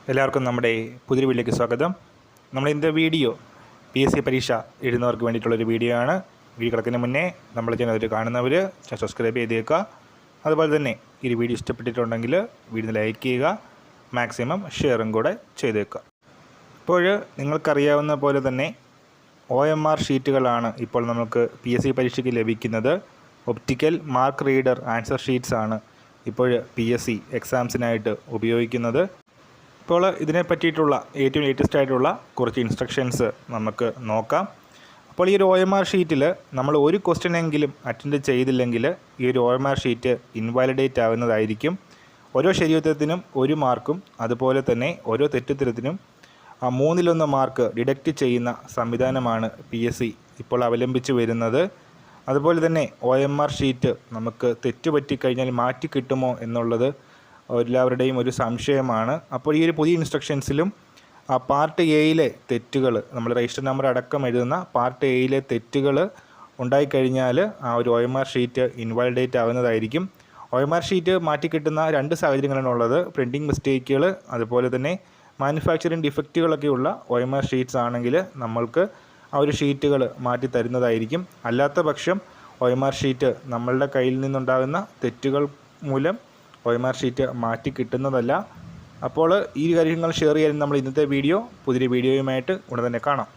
എല്ലാവർക്കും നമ്മുടെ പുതിയ വീഡിയോയ്ക്ക് സ്വാഗതം. നമ്മൾ ഇന്നത്തെ വീഡിയോ PSC പരീക്ഷ എഴുതുന്നവർക്ക് വേണ്ടിയിട്ടുള്ളൊരു വീഡിയോ ആണ്. വീഡിയോ കിടക്കുന്നതിന് മുന്നേ നമ്മൾ ചാനൽ കാണുന്നവർ സബ്സ്ക്രൈബ് ചെയ്തേക്കുക. അതുപോലെ തന്നെ ഈ വീഡിയോ ഇഷ്ടപ്പെട്ടിട്ടുണ്ടെങ്കിൽ വീഡിയോ ലൈക്ക് ചെയ്യുക, മാക്സിമം ഷെയറും കൂടെ ചെയ്തേക്കുക. ഇപ്പോൾ നിങ്ങൾക്കറിയാവുന്ന പോലെ തന്നെ OMR ഷീറ്റുകളാണ് ഇപ്പോൾ നമുക്ക് PSC പരീക്ഷയ്ക്ക് ലഭിക്കുന്നത്. Optical mark reader answer sheets ആണ് ഇപ്പോൾ PSC എക്സാംസിനായിട്ട് ഉപയോഗിക്കുന്നത്. ഇപ്പോൾ ഇതിനെ പറ്റിയിട്ടുള്ള ഏറ്റവും ലേറ്റസ്റ്റ് ആയിട്ടുള്ള കുറച്ച് ഇൻസ്ട്രക്ഷൻസ് നമുക്ക് നോക്കാം. അപ്പോൾ ഈ ഒരു OMR ഷീറ്റിൽ നമ്മൾ ഒരു ക്വസ്റ്റ്യൻ എങ്കിലും അറ്റൻഡ് ചെയ്തില്ലെങ്കിൽ ഈ ഒരു OMR ഷീറ്റ് ഇൻവാലിഡേറ്റ് ആവുന്നതായിരിക്കും. ഓരോ ശരിയുത്തരത്തിനും 1 മാർക്കും അതുപോലെ തന്നെ ഓരോ തെറ്റുത്തരത്തിനും 1/3 മാർക്ക് ഡിഡക്റ്റ് ചെയ്യുന്ന സംവിധാനമാണ് PSC ഇപ്പോൾ അവലംബിച്ച് വരുന്നത്. അതുപോലെ തന്നെ OMR ഷീറ്റ് നമുക്ക് തെറ്റുപറ്റിക്കഴിഞ്ഞാൽ മാറ്റി കിട്ടുമോ എന്നുള്ളത് എല്ലാവരുടെയും ഒരു സംശയമാണ്. അപ്പോൾ ഈ ഒരു പുതിയ ഇൻസ്ട്രക്ഷൻസിലും പാർട്ട് എയിലെ തെറ്റുകൾ, നമ്മൾ രജിസ്റ്റർ നമ്പർ അടക്കം എഴുതുന്ന പാർട്ട് എയിലെ തെറ്റുകൾ ഉണ്ടായിക്കഴിഞ്ഞാൽ ആ ഒരു OMR ഷീറ്റ് ഇൻവാലിഡേറ്റ് ആവുന്നതായിരിക്കും. OMR ഷീറ്റ് മാറ്റിക്കിട്ടുന്ന 2 സാഹചര്യങ്ങളാണുള്ളത്. പ്രിൻറ്റിംഗ് മിസ്റ്റേക്കുകൾ അതുപോലെ തന്നെ മാനുഫാക്ചറിങ് ഡിഫക്റ്റുകളൊക്കെയുള്ള OMR ഷീറ്റ്സ് ആണെങ്കിൽ നമ്മൾക്ക് ആ ഒരു ഷീറ്റുകൾ മാറ്റി തരുന്നതായിരിക്കും. അല്ലാത്ത പക്ഷം OMR ഷീറ്റ് നമ്മളുടെ കയ്യിൽ നിന്നുണ്ടാകുന്ന തെറ്റുകൾ മൂലം OMR ഷീറ്റ് മാറ്റി കിട്ടുന്നതല്ല. അപ്പോൾ ഈ കാര്യങ്ങൾ ഷെയർ ചെയ്യാൻ നമ്മൾ ഇന്നത്തെ വീഡിയോ പുതിയ വീഡിയോയുമായിട്ട് ഉടൻ തന്നെ കാണാം.